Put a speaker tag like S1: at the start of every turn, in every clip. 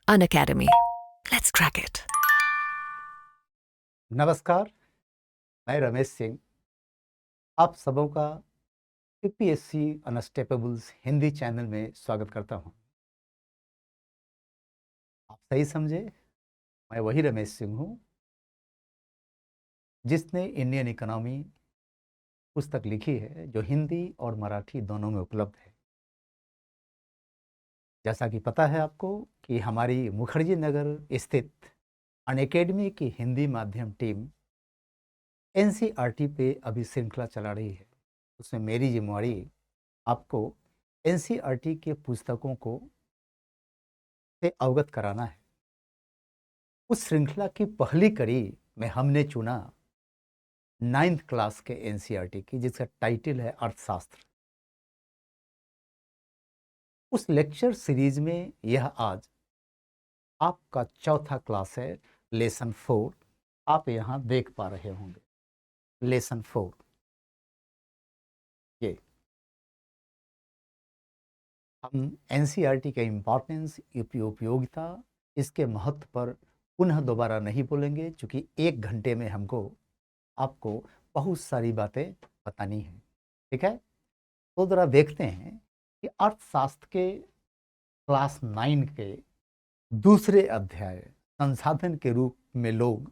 S1: Unacademy. Let's crack it.
S2: नमस्कार, मैं रमेश सिंह आप सबों का यूपीएससी अनस्टेपेबल्स हिंदी चैनल में स्वागत करता हूं। आप सही समझे, मैं वही रमेश सिंह हूं जिसने इंडियन इकोनॉमी पुस्तक लिखी है जो हिंदी और मराठी दोनों में उपलब्ध है। जैसा कि पता है आपको कि हमारी मुखर्जी नगर स्थित अनअकैडमी की हिंदी माध्यम टीम एनसीईआरटी पे अभी श्रृंखला चला रही है। उसमें मेरी जिम्मेवारी आपको एनसीईआरटी के पुस्तकों को से अवगत कराना है। उस श्रृंखला की पहली कड़ी में हमने चुना 9th क्लास के एनसीईआरटी की, जिसका टाइटल है अर्थशास्त्र। उस लेक्चर सीरीज में यह आज आपका चौथा क्लास है, लेसन 4। आप यहां देख पा रहे होंगे लेसन 4। ये हम एनसीईआरटी के इम्पोर्टेंस, उपयोगिता, इसके महत्व पर पुनः दोबारा नहीं बोलेंगे, क्योंकि 1 घंटे में हमको आपको बहुत सारी बातें बतानी है। ठीक है, तो जरा देखते हैं कि अर्थशास्त्र के क्लास 9 के दूसरे अध्याय संसाधन के रूप में लोग,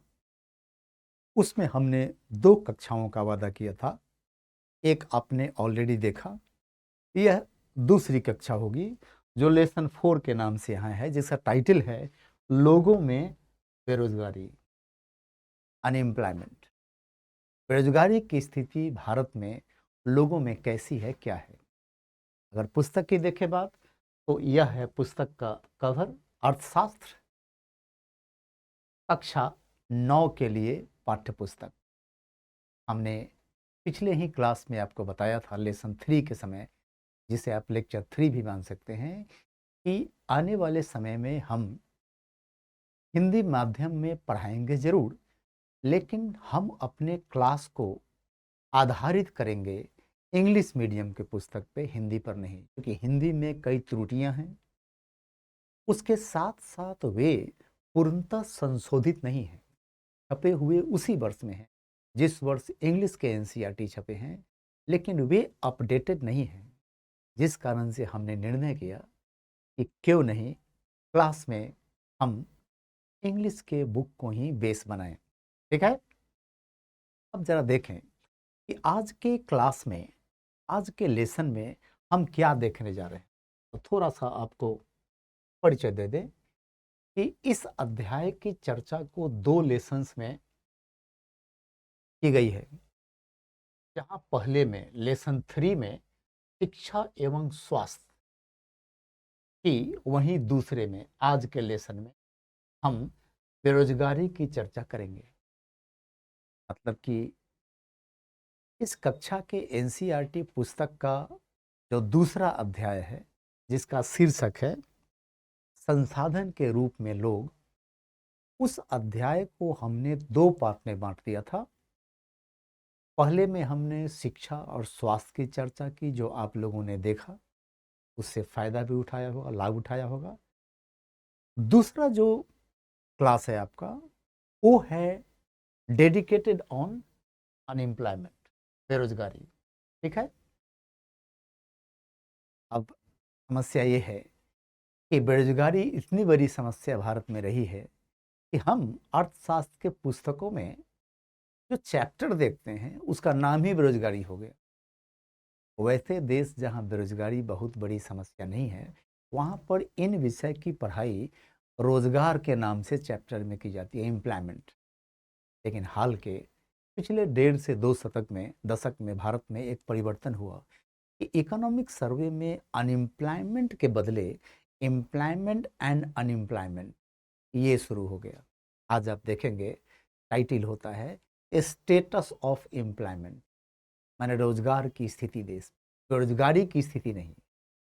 S2: उसमें हमने 2 कक्षाओं का वादा किया था। एक आपने ऑलरेडी देखा, यह दूसरी कक्षा होगी जो लेसन 4 के नाम से यहाँ है, जिसका टाइटल है लोगों में बेरोजगारी, अनएम्प्लॉयमेंट। बेरोजगारी की स्थिति भारत में लोगों में कैसी है, क्या है। अगर पुस्तक की देखें बात, तो यह है पुस्तक का कवर, अर्थशास्त्र कक्षा 9 के लिए पाठ्य पुस्तक। हमने पिछले ही क्लास में आपको बताया था लेसन 3 के समय, जिसे आप लेक्चर 3 भी मान सकते हैं, कि आने वाले समय में हम हिंदी माध्यम में पढ़ाएंगे जरूर, लेकिन हम अपने क्लास को आधारित करेंगे इंग्लिश मीडियम के पुस्तक पे, हिंदी पर नहीं, क्योंकि हिंदी में कई त्रुटियां हैं। उसके साथ साथ वे पूर्णतः संशोधित नहीं हैं, छपे हुए उसी वर्ष में हैं जिस वर्ष इंग्लिश के एनसीईआरटी छपे हैं, लेकिन वे अपडेटेड नहीं हैं। जिस कारण से हमने निर्णय किया कि क्यों नहीं क्लास में हम इंग्लिश के बुक को ही बेस बनाएं। ठीक है, अब जरा देखें कि आज के क्लास में, आज के लेसन में हम क्या देखने जा रहे हैं। तो थोड़ा सा आपको परिचय दे दें कि इस अध्याय की चर्चा को 2 लेसन्स में की गई है। जहां पहले में लेसन 3 में शिक्षा एवं स्वास्थ्य की, वहीं दूसरे में आज के लेसन में हम बेरोजगारी की चर्चा करेंगे। मतलब कि इस कक्षा के एनसीईआरटी पुस्तक का जो दूसरा अध्याय है, जिसका शीर्षक है संसाधन के रूप में लोग, उस अध्याय को हमने 2 पार्ट में बांट दिया था। पहले में हमने शिक्षा और स्वास्थ्य की चर्चा की, जो आप लोगों ने देखा, उससे फायदा भी उठाया होगा, लाभ उठाया होगा। दूसरा जो क्लास है आपका, वो है डेडिकेटेड ऑन अनएम्प्लॉयमेंट, बेरोजगारी। ठीक है, अब समस्या ये है कि बेरोजगारी इतनी बड़ी समस्या भारत में रही है कि हम अर्थशास्त्र के पुस्तकों में जो चैप्टर देखते हैं उसका नाम ही बेरोजगारी हो गया। वैसे देश जहां बेरोजगारी बहुत बड़ी समस्या नहीं है, वहां पर इन विषय की पढ़ाई रोजगार के नाम से चैप्टर में की जाती है, एम्प्लॉयमेंट। लेकिन हाल के पिछले 1.5 से 2 दशक में भारत में एक परिवर्तन हुआ कि इकोनॉमिक सर्वे में अनएम्प्लॉयमेंट के बदले एम्प्लॉयमेंट एंड अनएम्प्लॉयमेंट ये शुरू हो गया। आज आप देखेंगे टाइटल होता है स्टेटस ऑफ एम्प्लॉयमेंट, माने रोजगार की स्थिति देश, बेरोजगारी की स्थिति नहीं।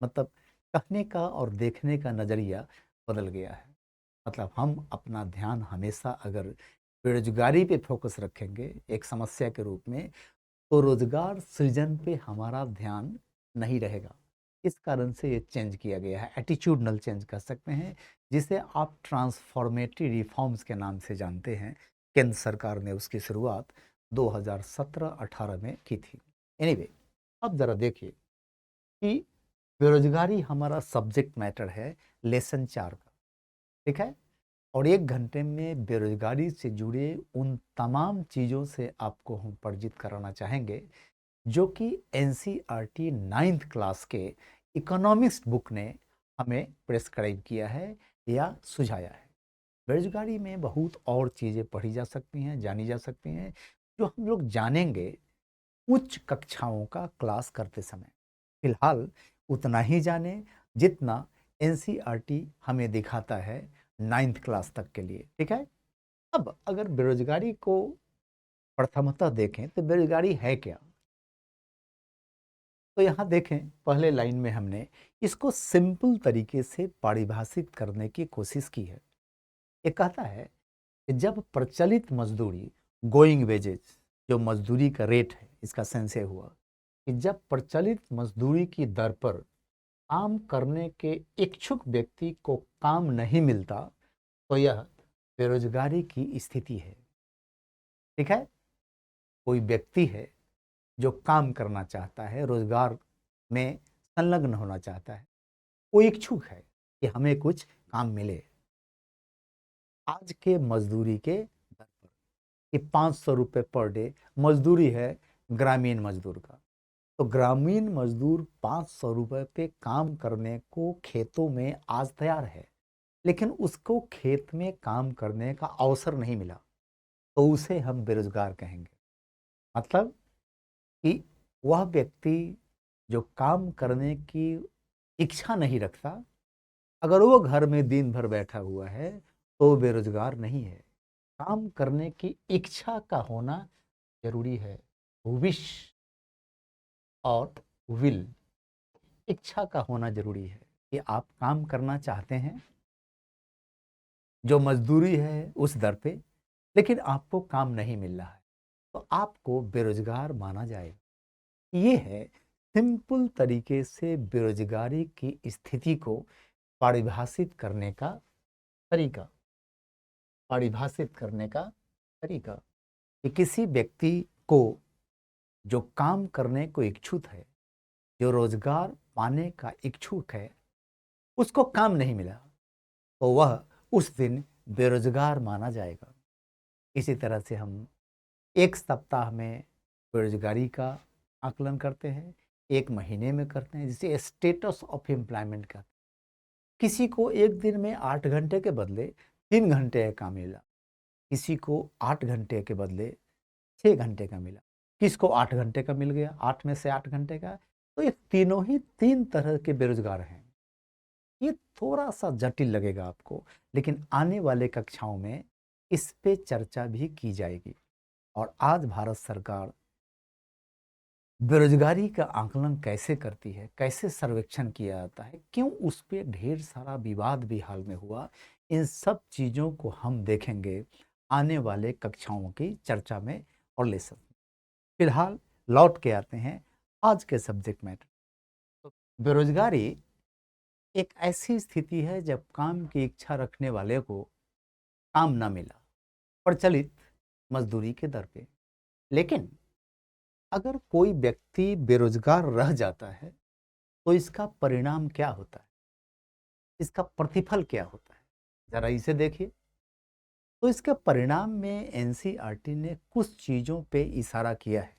S2: मतलब कहने का और देखने का नजरिया बदल गया है। मतलब हम अपना ध्यान हमेशा अगर बेरोजगारी पे फोकस रखेंगे एक समस्या के रूप में, तो रोजगार सृजन पे हमारा ध्यान नहीं रहेगा। इस कारण से ये चेंज किया गया है, एटीट्यूडनल चेंज कर सकते हैं, जिसे आप ट्रांसफॉर्मेटरी रिफॉर्म्स के नाम से जानते हैं। केंद्र सरकार ने उसकी शुरुआत 2017-18 में की थी। एनीवे, अब ज़रा देखिए कि बेरोजगारी हमारा सब्जेक्ट मैटर है लेसन 4 का, ठीक है? और 1 घंटे में बेरोजगारी से जुड़े उन तमाम चीज़ों से आपको हम परिचित कराना चाहेंगे जो कि एनसीईआरटी 9th क्लास के इकोनॉमिक्स बुक ने हमें प्रेस्क्राइब किया है या सुझाया है। बेरोजगारी में बहुत और चीज़ें पढ़ी जा सकती हैं, जानी जा सकती हैं, जो हम लोग जानेंगे उच्च कक्षाओं का क्लास करते समय। फिलहाल उतना ही जाने जितना एनसीईआरटी हमें दिखाता है 9th क्लास तक के लिए, ठीक है? अब अगर बेरोजगारी को प्रथमतः देखें तो बेरोजगारी है क्या? तो यहाँ देखें, पहले लाइन में हमने इसको सिंपल तरीके से परिभाषित करने की कोशिश की है। ये कहता है कि जब प्रचलित मजदूरी, गोइंग वेजेस, जो मजदूरी का रेट है, इसका सेंस ये हुआ कि जब प्रचलित मजदूरी की दर पर काम करने के इच्छुक व्यक्ति को काम नहीं मिलता तो यह बेरोजगारी की स्थिति है, ठीक है? कोई व्यक्ति है जो काम करना चाहता है, रोजगार में संलग्न होना चाहता है, वो इच्छुक है कि हमें कुछ काम मिले आज के मजदूरी के दर पर, कि 500 रुपये पर डे मजदूरी है ग्रामीण मजदूर का। तो ग्रामीण मजदूर 500 रुपये पे काम करने को खेतों में आज तैयार है, लेकिन उसको खेत में काम करने का अवसर नहीं मिला तो उसे हम बेरोजगार कहेंगे। मतलब कि वह व्यक्ति जो काम करने की इच्छा नहीं रखता, अगर वो घर में दिन भर बैठा हुआ है तो वो बेरोजगार नहीं है। काम करने की इच्छा का होना जरूरी है। विश और विल, इच्छा का होना जरूरी है कि आप काम करना चाहते हैं, जो मजदूरी है उस दर पे, लेकिन आपको काम नहीं मिल रहा है तो आपको बेरोजगार माना जाएगा। ये है सिंपल तरीके से बेरोजगारी की स्थिति को परिभाषित करने का तरीका। परिभाषित करने का तरीका कि किसी व्यक्ति को जो काम करने को इच्छुक है, जो रोजगार पाने का इच्छुक है, उसको काम नहीं मिला तो वह उस दिन बेरोजगार माना जाएगा। इसी तरह से हम 1 सप्ताह में बेरोजगारी का आकलन करते हैं, 1 महीने में करते हैं, जिसे स्टेटस ऑफ एम्प्लॉयमेंट कहते हैं। किसी को 1 दिन में 8 घंटे के बदले 3 घंटे का काम मिला, किसी को 8 घंटे के बदले 6 घंटे का मिला, किसको 8 घंटे का मिल गया, 8 में से 8 घंटे का। तो ये तीनों ही 3 तरह के बेरोजगार हैं। ये थोड़ा सा जटिल लगेगा आपको, लेकिन आने वाले कक्षाओं में इस पे चर्चा भी की जाएगी। और आज भारत सरकार बेरोजगारी का आकलन कैसे करती है, कैसे सर्वेक्षण किया जाता है, क्यों उस पे ढेर सारा विवाद भी हाल में हुआ, इन सब चीज़ों को हम देखेंगे आने वाले कक्षाओं की चर्चा में और लेसन। फिलहाल लौट के आते हैं आज के सब्जेक्ट मैटर। तो बेरोजगारी एक ऐसी स्थिति है जब काम की इच्छा रखने वाले को काम ना मिला प्रचलित मजदूरी के दर पे। लेकिन अगर कोई व्यक्ति बेरोजगार रह जाता है तो इसका परिणाम क्या होता है, इसका प्रतिफल क्या होता है, जरा इसे देखिए। तो इसके परिणाम में एनसीईआरटी ने कुछ चीज़ों पे इशारा किया है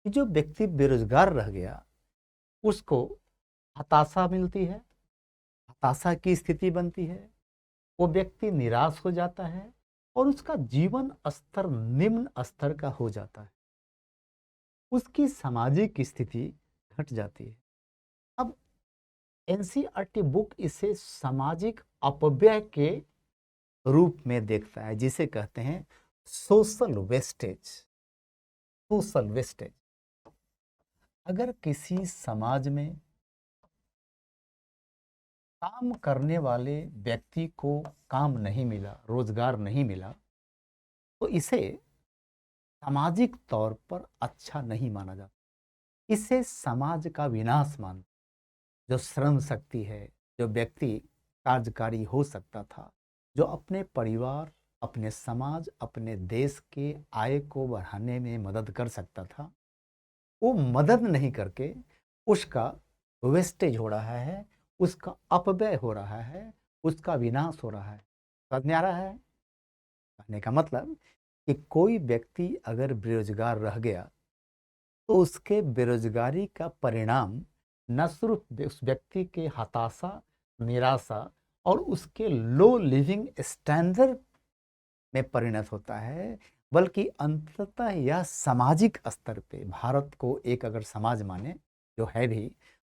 S2: कि जो व्यक्ति बेरोजगार रह गया उसको हताशा मिलती है, हताशा की स्थिति बनती है, वो व्यक्ति निराश हो जाता है और उसका जीवन स्तर निम्न स्तर का हो जाता है, उसकी सामाजिक स्थिति घट जाती है। अब एनसीईआरटी बुक इसे सामाजिक अपव्यय के रूप में देखता है, जिसे कहते हैं सोशल वेस्टेज। सोशल वेस्टेज, अगर किसी समाज में काम करने वाले व्यक्ति को काम नहीं मिला, रोजगार नहीं मिला, तो इसे सामाजिक तौर पर अच्छा नहीं माना जाता, इसे समाज का विनाश मानता। जो श्रम शक्ति है, जो व्यक्ति कार्यकारी हो सकता था, जो अपने परिवार, अपने समाज, अपने देश के आय को बढ़ाने में मदद कर सकता था, वो मदद नहीं करके उसका वेस्टेज हो रहा है, उसका अपव्यय हो रहा है, उसका विनाश हो रहा है। समझ में आ रहा है? कहने का मतलब कि कोई व्यक्ति अगर बेरोजगार रह गया तो उसके बेरोजगारी का परिणाम न सिर्फ उस व्यक्ति के हताशा, निराशा और उसके लो लिविंग स्टैंडर्ड में परिणत होता है, बल्कि अंततः यह सामाजिक स्तर पे भारत को एक अगर समाज माने, जो है भी,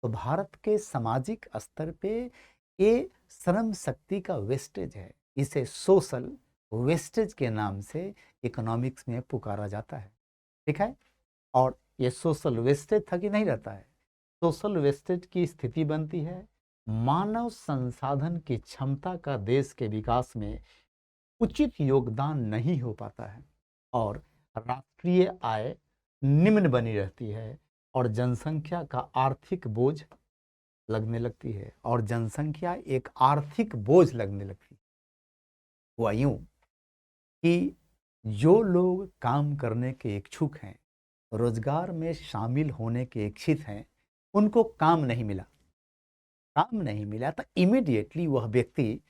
S2: तो भारत के सामाजिक स्तर पे ये श्रम शक्ति का वेस्टेज है। इसे सोशल वेस्टेज के नाम से इकोनॉमिक्स में पुकारा जाता है। ठीक है? और ये सोशल वेस्टेज था कि नहीं रहता है? सोशल वेस्टेज की स्थिति बनती है मानव संसाधन की क्षमता का देश के विकास में उचित योगदान नहीं हो पाता है और राष्ट्रीय आय निम्न बनी रहती है और जनसंख्या का आर्थिक बोझ लगने लगती है और जनसंख्या एक आर्थिक बोझ लगने लगती है। हुआ यूं कि जो लोग काम करने के इच्छुक हैं, रोजगार में शामिल होने के इच्छित हैं, उनको काम नहीं मिला। काम नहीं मिला तो इमीडिएटली वह व्यक्ति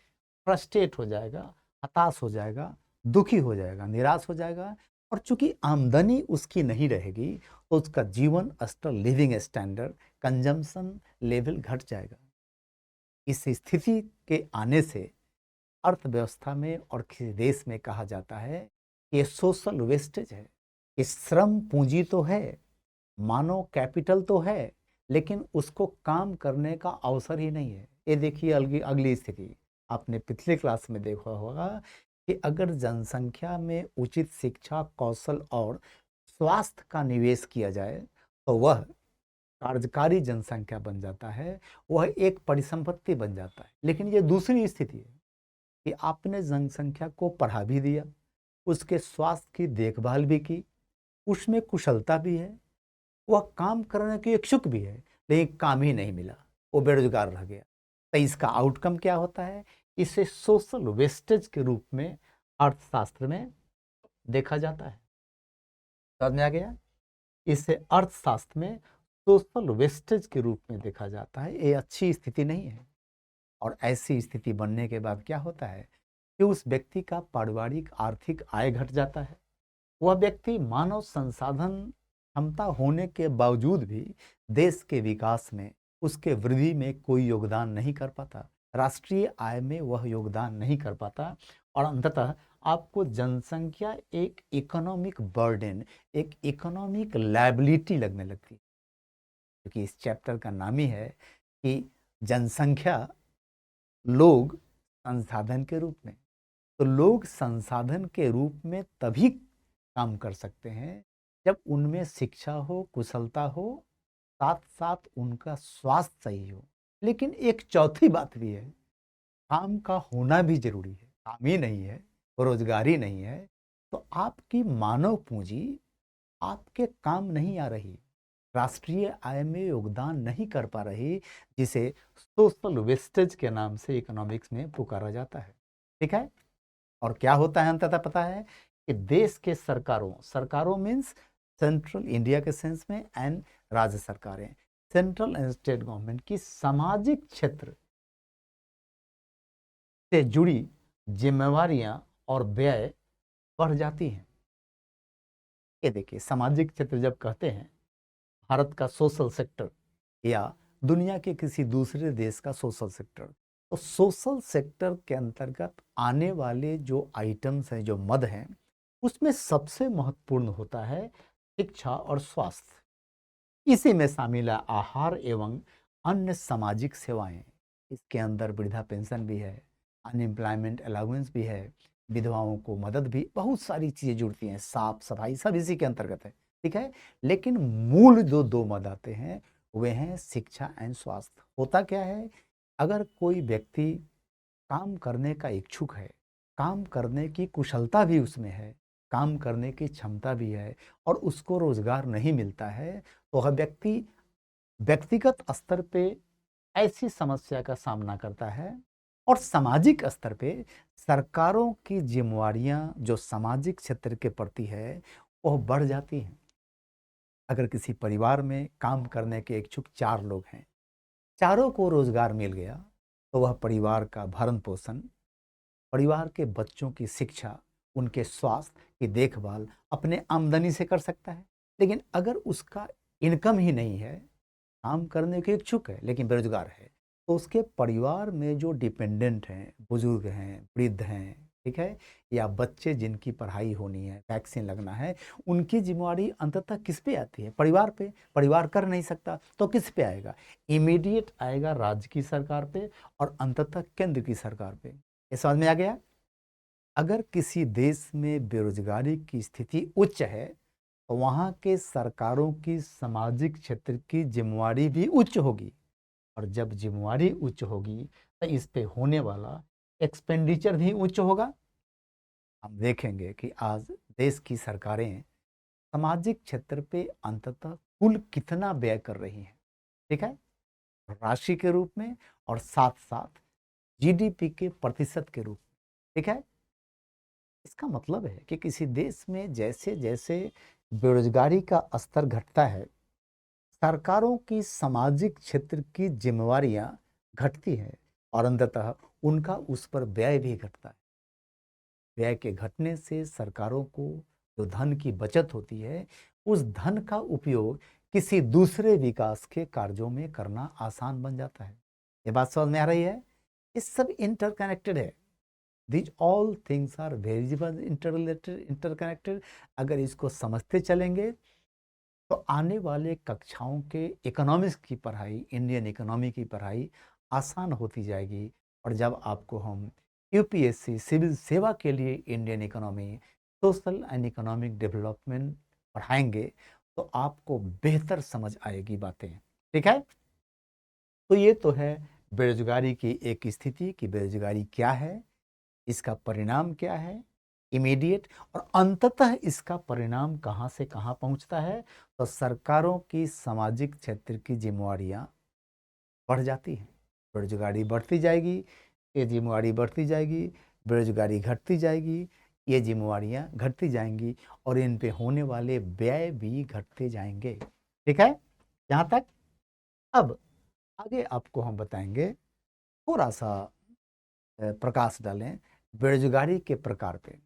S2: फ्रस्ट्रेट हो जाएगा, हताश हो जाएगा, दुखी हो जाएगा, निराश हो जाएगा और चूंकि आमदनी उसकी नहीं रहेगी तो उसका जीवन स्तर, लिविंग स्टैंडर्ड, कंजम्पशन लेवल घट जाएगा। इस स्थिति के आने से अर्थव्यवस्था में और किसी देश में कहा जाता है कि ये सोशल वेस्टेज है। ये श्रम पूंजी तो है, मानव कैपिटल तो है, लेकिन उसको काम करने का अवसर ही नहीं है। ये देखिए अगली अगली स्थिति, आपने पिछले क्लास में देखा होगा कि अगर जनसंख्या में उचित शिक्षा, कौशल और स्वास्थ्य का निवेश किया जाए तो वह कार्यकारी जनसंख्या बन जाता है, वह एक परिसंपत्ति बन जाता है। लेकिन ये दूसरी स्थिति है कि आपने जनसंख्या को पढ़ा भी दिया, उसके स्वास्थ्य की देखभाल भी की, उसमें कुशलता भी है, वह काम करने के इच्छुक भी है, लेकिन काम ही नहीं मिला, वो बेरोजगार रह गया। तो इसका आउटकम क्या होता है? इसे सोशल वेस्टेज के रूप में अर्थशास्त्र में देखा जाता है। समझ में आ गया? इसे अर्थशास्त्र में सोशल वेस्टेज के रूप में देखा जाता है। ये अच्छी स्थिति नहीं है और ऐसी स्थिति बनने के बाद क्या होता है कि उस व्यक्ति का पारिवारिक आर्थिक आय घट जाता है। वह व्यक्ति मानव संसाधन क्षमता होने के बावजूद भी देश के विकास में, उसके वृद्धि में कोई योगदान नहीं कर पाता, राष्ट्रीय आय में वह योगदान नहीं कर पाता और अंततः आपको जनसंख्या एक इकोनॉमिक बर्डन, एक इकोनॉमिक लायबिलिटी लगने लगती है। क्योंकि इस चैप्टर का नाम ही है कि जनसंख्या लोग संसाधन के रूप में। तो लोग संसाधन के रूप में तभी काम कर सकते हैं जब उनमें शिक्षा हो, कुशलता हो, साथ साथ उनका स्वास्थ्य सही हो। लेकिन एक चौथी बात भी है, काम का होना भी जरूरी है। काम ही नहीं है, रोजगारी नहीं है, तो आपकी मानव पूंजी आपके काम नहीं आ रही, राष्ट्रीय आय में योगदान नहीं कर पा रही, जिसे सोशल वेस्टेज के नाम से इकोनॉमिक्स में पुकारा जाता है। ठीक है? और क्या होता है अंततः पता है कि देश के सरकारों, सरकारों मीन्स सेंट्रल इंडिया के सेंस में एंड राज्य सरकारें, सेंट्रल एंड स्टेट गवर्नमेंट की सामाजिक क्षेत्र से जुड़ी जिम्मेवारियां और व्यय बढ़ जाती हैं। ये देखिए, सामाजिक क्षेत्र जब कहते हैं भारत का सोशल सेक्टर या दुनिया के किसी दूसरे देश का सोशल सेक्टर, तो सोशल सेक्टर के अंतर्गत आने वाले जो आइटम्स हैं, जो मद हैं, उसमें सबसे महत्वपूर्ण होता है शिक्षा और स्वास्थ्य। इसी में शामिल है आहार एवं अन्य सामाजिक सेवाएं। इसके अंदर वृद्धा पेंशन भी है, अनएम्प्लॉयमेंट अलाउंस भी है, विधवाओं को मदद भी, बहुत सारी चीजें जुड़ती हैं, साफ सफाई, सब इसी के अंतर्गत है। ठीक है? लेकिन मूल जो दो मद आते हैं वे हैं शिक्षा एंड स्वास्थ्य। होता क्या है, अगर कोई व्यक्ति काम करने का इच्छुक है, काम करने की कुशलता भी उसमें है, काम करने की क्षमता भी है और उसको रोजगार नहीं मिलता है, तो वह व्यक्ति व्यक्तिगत स्तर पे ऐसी समस्या का सामना करता है और सामाजिक स्तर पे सरकारों की जिम्मेवारियां जो सामाजिक क्षेत्र के प्रति है वह बढ़ जाती हैं। अगर किसी परिवार में काम करने के इच्छुक 4 लोग हैं, चारों को रोजगार मिल गया, तो वह परिवार का भरण पोषण, परिवार के बच्चों की शिक्षा, उनके स्वास्थ्य की देखभाल अपने आमदनी से कर सकता है। लेकिन अगर उसका इनकम ही नहीं है, काम करने के इच्छुक है लेकिन बेरोजगार है, तो उसके परिवार में जो डिपेंडेंट हैं, बुजुर्ग हैं, वृद्ध हैं, ठीक है, या बच्चे जिनकी पढ़ाई होनी है, वैक्सीन लगना है, उनकी जिम्मेवारी अंततः किस पे आती है? परिवार पे। परिवार कर नहीं सकता तो किस पे आएगा? इमीडिएट आएगा राज्य की सरकार पे और अंततः केंद्र की सरकार पे। ये समझ में आ गया? अगर किसी देश में बेरोजगारी की स्थिति उच्च है तो वहाँ के सरकारों की सामाजिक क्षेत्र की जिम्मेवारी भी उच्च होगी, और जब जिम्मेवारी उच्च होगी तो इस पे होने वाला एक्सपेंडिचर भी उच्च होगा। हम देखेंगे कि आज देश की सरकारें सामाजिक क्षेत्र पे अंततः कुल कितना व्यय कर रही हैं, ठीक है, राशि के रूप में और साथ साथ जीडीपी के प्रतिशत के रूप में, ठीक है। इसका मतलब है कि किसी देश में जैसे जैसे बेरोजगारी का स्तर घटता है, सरकारों की सामाजिक क्षेत्र की जिम्मेवारियां घटती हैं और अंततः उनका उस पर व्यय भी घटता है। व्यय के घटने से सरकारों को जो धन की बचत होती है, उस धन का उपयोग किसी दूसरे विकास के कार्यों में करना आसान बन जाता है। ये बात समझ में आ रही है? ये सब इंटरकनेक्टेड है। These all things are very much interrelated, interconnected। अगर इसको समझते चलेंगे तो आने वाले कक्षाओं के इकोनॉमिक्स की पढ़ाई, इंडियन इकोनॉमी की पढ़ाई आसान होती जाएगी। और जब आपको हम यूपीएससी सिविल सेवा के लिए Indian economy, social and economic development पढ़ाएंगे तो आपको बेहतर समझ आएगी बातें, ठीक है। तो ये तो है बेरोजगारी की एक स्थिति कि बेरोजगारी क्या है, इसका परिणाम क्या है इमीडिएट, और अंततः इसका परिणाम कहाँ से कहाँ पहुँचता है। तो सरकारों की सामाजिक क्षेत्र की जिम्मेवारियां बढ़ जाती हैं, बेरोजगारी बढ़ती जाएगी, ये जिम्मेवारी बढ़ती जाएगी, बेरोजगारी घटती जाएगी, ये जिम्मेवारियां घटती जाएंगी, और इन पे होने वाले व्यय भी घटते जाएंगे, ठीक है। यहाँ तक। अब आगे आपको हम बताएंगे, थोड़ा सा प्रकाश डालें बेरोजगारी के प्रकार पे।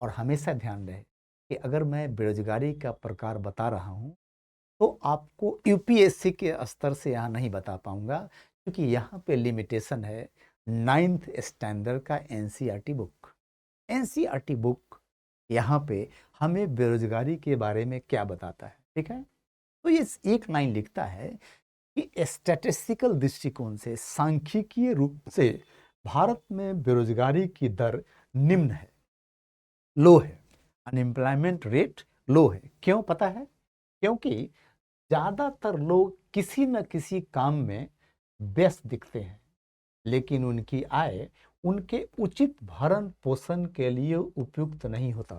S2: और हमेशा ध्यान रहे कि अगर मैं बेरोजगारी का प्रकार बता रहा हूँ तो आपको यूपीएससी के स्तर से यहाँ नहीं बता पाऊंगा, क्योंकि यहाँ पे लिमिटेशन है 9th स्टैंडर्ड का एनसीईआरटी बुक। एनसीईआरटी बुक यहाँ पे हमें बेरोजगारी के बारे में क्या बताता है, ठीक है। तो ये एक लाइन लिखता है कि स्टैटिस्टिकल दृष्टिकोण से, सांख्यिकीय रूप से भारत में बेरोजगारी की दर निम्न है, लो है, अनएम्प्लॉयमेंट रेट लो है। क्यों पता है? क्योंकि ज्यादातर लोग किसी न किसी काम में व्यस्त दिखते हैं, लेकिन उनकी आय उनके उचित भरण पोषण के लिए उपयुक्त नहीं होता।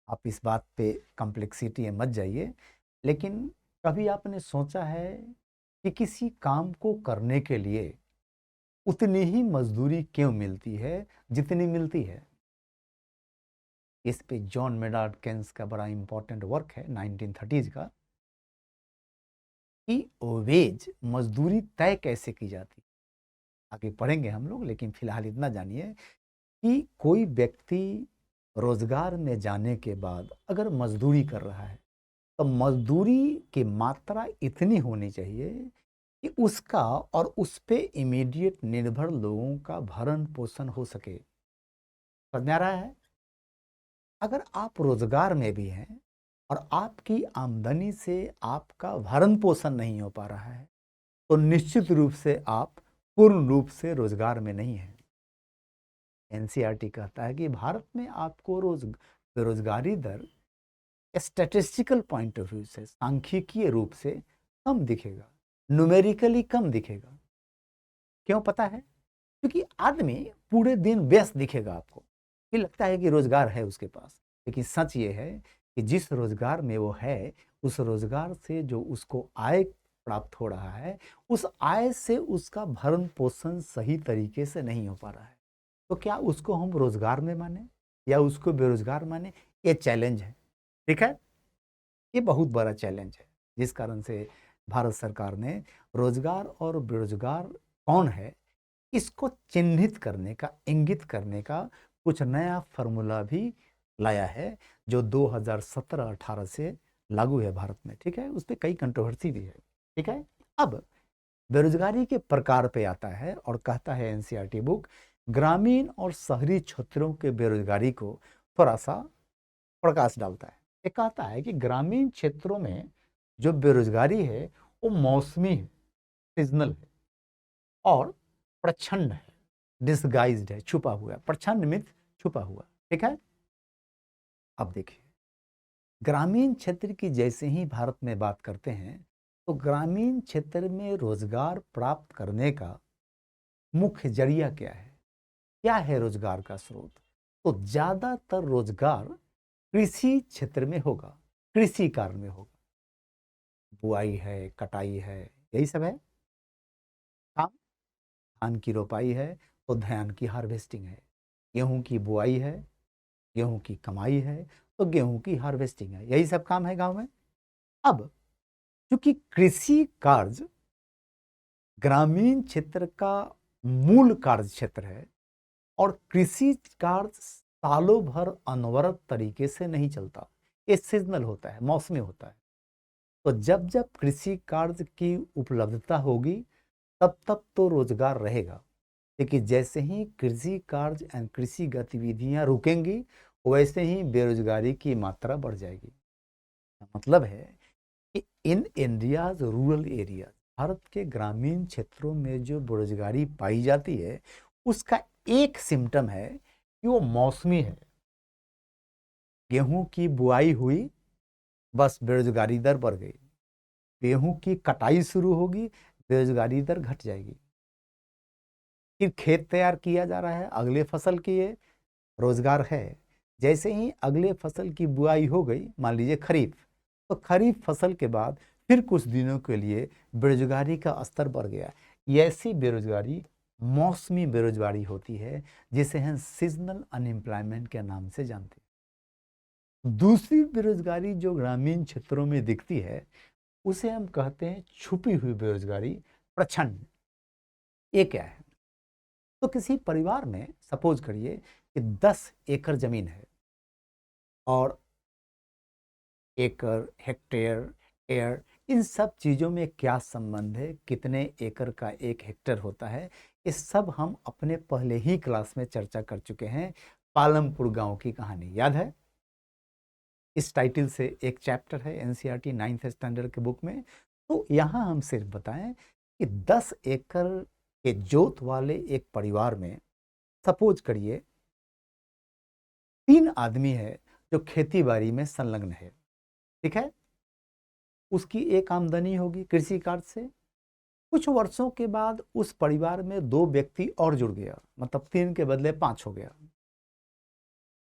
S2: आप इस बात पे कॉम्प्लेक्सिटी में मत जाइए, लेकिन कभी आपने सोचा है कि किसी काम को करने के लिए उतनी ही मजदूरी क्यों मिलती है जितनी मिलती है? इस पे जॉन मेडार्ड केन्स का बड़ा इंपॉर्टेंट वर्क है 1930s का, कि वेज, मजदूरी तय कैसे की जाती। आगे पढ़ेंगे हम लोग, लेकिन फिलहाल इतना जानिए कि कोई व्यक्ति रोजगार में जाने के बाद अगर मजदूरी कर रहा है तो मजदूरी की मात्रा इतनी होनी चाहिए कि उसका और उस पे इमीडिएट निर्भर लोगों का भरण पोषण हो सके। समझ में आ रहा है? अगर आप रोजगार में भी हैं और आपकी आमदनी से आपका भरण पोषण नहीं हो पा रहा है, तो निश्चित रूप से आप पूर्ण रूप से रोजगार में नहीं हैं। एनसीईआरटी कहता है कि भारत में आपको बेरोजगारी दर स्टैटिस्टिकल पॉइंट ऑफ व्यू से, सांख्यिकीय रूप से कम दिखेगा, न्यूमेरिकली कम दिखेगा। क्यों पता है? क्योंकि आदमी पूरे दिन व्यस्त दिखेगा आपको, ये लगता है कि रोजगार है उसके पास, लेकिन सच ये है कि जिस रोजगार में वो है, उस रोजगार से जो उसको आय प्राप्त हो रहा है, उस आय से उसका भरण पोषण सही तरीके से नहीं हो पा रहा है, तो क्या उसको हम रोजगार में माने या उसको बेरोजगार माने? ये चैलेंज है। ठीक है, ये बहुत बड़ा चैलेंज है, जिस कारण से भारत सरकार ने रोजगार और बेरोजगार कौन है, इसको चिन्हित करने का, इंगित करने का कुछ नया फॉर्मूला भी लाया है, जो 2017-18 से लागू है भारत में। ठीक है, उस पर कई कंट्रोवर्सी भी है। ठीक है, अब बेरोजगारी के प्रकार पे आता है और कहता है एनसीईआरटी बुक, ग्रामीण और शहरी क्षेत्रों के बेरोजगारी को थोड़ा सा प्रकाश डालता है। ये कहता है कि ग्रामीण क्षेत्रों में जो बेरोजगारी है वो मौसमी है, सीजनल है और प्रच्छन्न है, डिसगाइज्ड है, छुपा हुआ है, प्रच्छन्न मीन्स छुपा हुआ। ठीक है, अब देखिए, ग्रामीण क्षेत्र की जैसे ही भारत में बात करते हैं, तो ग्रामीण क्षेत्र में रोजगार प्राप्त करने का मुख्य जरिया क्या है? क्या है रोजगार का स्रोत? तो ज्यादातर रोजगार कृषि क्षेत्र में होगा, कृषि कार्य में होगा। बुआई है, कटाई है, यही सब है काम। धान की रोपाई है तो धान की हार्वेस्टिंग है, गेहूं की बुआई है, गेहूं की कमाई है तो गेहूं की हार्वेस्टिंग है, यही सब काम है गांव में। अब क्योंकि कृषि कार्य ग्रामीण क्षेत्र का मूल कार्य क्षेत्र है और कृषि कार्य सालों भर अनवरत तरीके से नहीं चलता, ये सीजनल होता है, मौसमी होता है। तो जब जब कृषि कार्य की उपलब्धता होगी तब तब तो रोजगार रहेगा, लेकिन जैसे ही कृषि कार्य एंड कृषि गतिविधियां रुकेंगी वैसे ही बेरोजगारी की मात्रा बढ़ जाएगी। मतलब है कि in India's rural area, Bharat के ग्रामीण क्षेत्रों में जो बेरोजगारी पाई जाती है उसका एक सिम्टम है कि वो मौसमी है। गेहूं की बुआई हुई, बस बेरोजगारी दर बढ़ गई। गेहूं की कटाई शुरू होगी, बेरोजगारी दर घट जाएगी। फिर खेत तैयार किया जा रहा है अगले फसल के लिए, रोजगार है। जैसे ही अगले फसल की बुआई हो गई, मान लीजिए खरीफ, तो खरीफ फसल के बाद फिर कुछ दिनों के लिए बेरोजगारी का स्तर बढ़ गया। ये ऐसी बेरोजगारी मौसमी बेरोजगारी होती है, जिसे हम सीजनल अनएम्प्लॉयमेंट के नाम से जानते हैं। दूसरी बेरोजगारी जो ग्रामीण क्षेत्रों में दिखती है उसे हम कहते हैं छुपी हुई बेरोजगारी, प्रच्छन्न। ये क्या है? तो किसी परिवार में सपोज करिए कि 10 एकड़ जमीन है और एकड़, हेक्टेयर, एयर, इन सब चीज़ों में क्या संबंध है, कितने एकड़ का एक हेक्टेयर होता है, ये सब हम अपने पहले ही क्लास में चर्चा कर चुके हैं। पालमपुर गांव की कहानी याद है? इस टाइटल से एक चैप्टर है एनसीईआरटी 9th स्टैंडर्ड के बुक में। तो यहाँ हम सिर्फ बताएं कि 10 एकड़ के जोत वाले एक परिवार में सपोज करिए 3 आदमी है जो खेती बाड़ी में संलग्न है। ठीक है, उसकी एक आमदनी होगी कृषि कार्य से। कुछ वर्षों के बाद उस परिवार में 2 व्यक्ति और जुड़ गया, मतलब 3 के बदले 5 हो गया।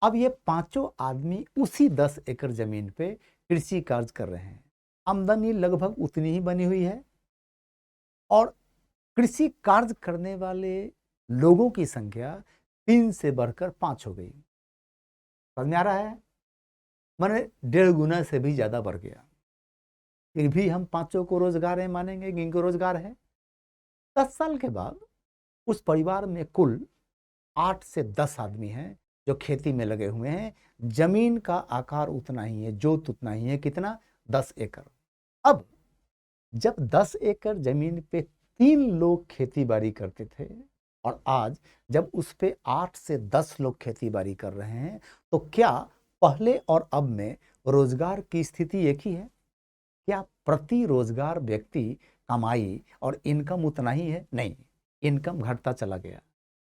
S2: अब ये पांचों आदमी उसी 10 एकड़ जमीन पे कृषि कार्य कर रहे हैं। आमदनी लगभग उतनी ही बनी हुई है और कृषि कार्य करने वाले लोगों की संख्या 3 से बढ़कर 5 हो गई। समझ में आ रहा है? माने 1.5 गुना से भी ज्यादा बढ़ गया। फिर भी हम पांचों को रोजगार है मानेंगे कि इनको रोजगार है। 10 साल के बाद उस परिवार में कुल 8 से 10 आदमी हैं जो खेती में लगे हुए हैं। जमीन का आकार उतना ही है, जोत उतना ही है, कितना? 10 एकड़। अब जब 10 एकड़ जमीन पे 3 लोग खेती बाड़ी करते थे और आज जब उस पे 8 से 10 लोग खेती बाड़ी कर रहे हैं, तो क्या पहले और अब में रोजगार की स्थिति एक ही है? क्या प्रति रोजगार व्यक्ति कमाई और इनकम उतना ही है? नहीं, इनकम घटता चला गया।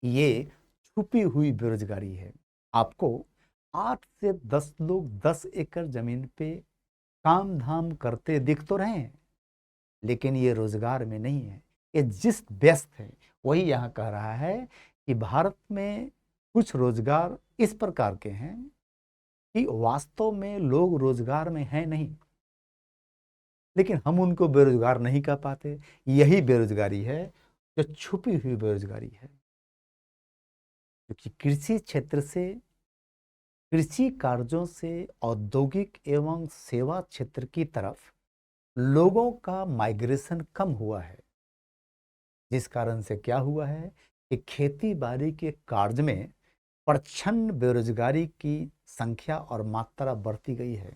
S2: ये छुपी हुई बेरोजगारी है। आपको 8 से 10 लोग 10 एकड़ जमीन पे काम धाम करते दिख तो रहे हैं, लेकिन ये रोजगार में नहीं है, ये जिस व्यस्त है। वही यहाँ कह रहा है कि भारत में कुछ रोजगार इस प्रकार के हैं कि वास्तव में लोग रोजगार में हैं नहीं, लेकिन हम उनको बेरोजगार नहीं कह पाते। यही बेरोजगारी है जो छुपी हुई बेरोजगारी है, क्योंकि कृषि क्षेत्र से, कृषि कार्यों से औद्योगिक एवं सेवा क्षेत्र की तरफ लोगों का माइग्रेशन कम हुआ है, जिस कारण से क्या हुआ है कि खेती बाड़ी के कार्य में प्रच्छन्न बेरोजगारी की संख्या और मात्रा बढ़ती गई है।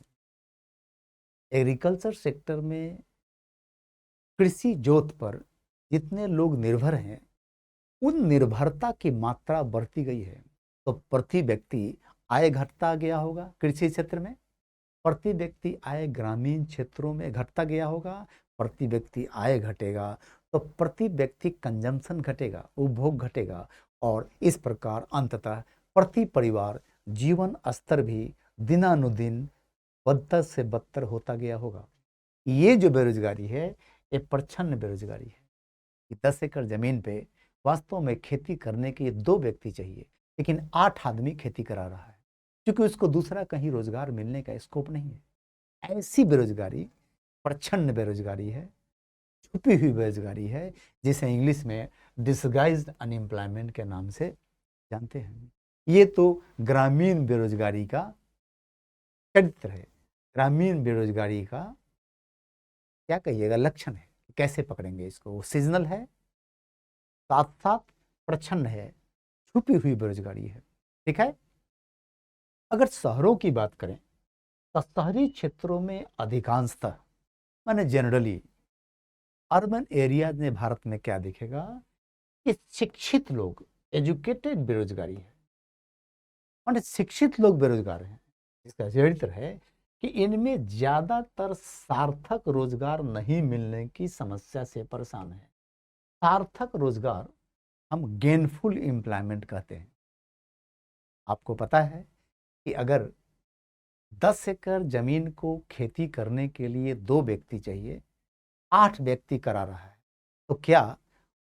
S2: एग्रीकल्चर सेक्टर में कृषि जोत पर जितने लोग निर्भर हैं, उन निर्भरता की मात्रा बढ़ती गई है। तो प्रति व्यक्ति आय घटता गया होगा कृषि क्षेत्र में, प्रति व्यक्ति आय ग्रामीण क्षेत्रों में घटता गया होगा, प्रति व्यक्ति आय घटेगा तो प्रति व्यक्ति कंजम्पशन घटेगा, उपभोग घटेगा, और इस प्रकार अंततः प्रति परिवार जीवन स्तर भी दिनानुदिन बदतर से बदतर होता गया होगा। ये जो बेरोजगारी है, ये प्रच्छन्न बेरोजगारी है कि 10 एकड़ जमीन पे वास्तव में खेती करने के लिए 2 व्यक्ति चाहिए, लेकिन 8 आदमी खेती करा रहा है, क्योंकि उसको दूसरा कहीं रोजगार मिलने का स्कोप नहीं है। ऐसी बेरोजगारी प्रच्छन्न बेरोजगारी है, छुपी हुई बेरोजगारी है, जिसे इंग्लिश में डिसगाइज्ड अनएम्प्लॉयमेंट के नाम से जानते हैं। ये तो ग्रामीण बेरोजगारी का चरित्र है, ग्रामीण बेरोजगारी का क्या कहिएगा लक्षण है। कैसे पकड़ेंगे इसको? वो सीजनल है, साथ साथ प्रच्छन्न है, छुपी हुई बेरोजगारी है। ठीक है। अगर शहरों की बात करें तो शहरी क्षेत्रों में अधिकांशतः, माने जनरली अर्बन एरियाज में भारत में क्या दिखेगा कि शिक्षित लोग, एजुकेटेड बेरोजगारी है, माने शिक्षित लोग बेरोजगार हैं। इसका चरित्र है कि इनमें ज्यादातर सार्थक रोजगार नहीं मिलने की समस्या से परेशान है। सार्थक रोजगार हम गेनफुल एम्प्लॉयमेंट कहते हैं। आपको पता है कि अगर 10 एकड़ जमीन को खेती करने के लिए 2 व्यक्ति चाहिए, 8 व्यक्ति करा रहा है, तो क्या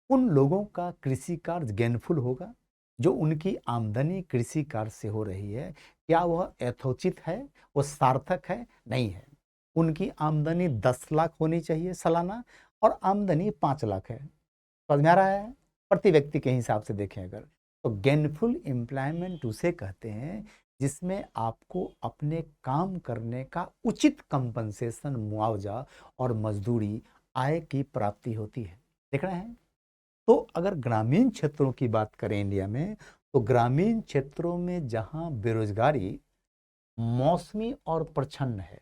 S2: उन लोगों का कृषि कार्य गेनफुल होगा? जो उनकी आमदनी कृषि कार्य से हो रही है, क्या वह यथोचित है, वो सार्थक है? नहीं है। उनकी आमदनी 10 लाख होनी चाहिए सालाना, और आमदनी 5 लाख है। समझ में आ रहा है? प्रति व्यक्ति के हिसाब से देखें अगर, तो गेनफुल एम्प्लॉयमेंट उसे कहते हैं जिसमें आपको अपने काम करने का उचित कंपनसेशन, मुआवजा और मजदूरी, आय की प्राप्ति होती है। देख रहे हैं? तो अगर ग्रामीण क्षेत्रों की बात करें इंडिया में, तो ग्रामीण क्षेत्रों में जहां बेरोजगारी मौसमी और प्रच्छन्न है,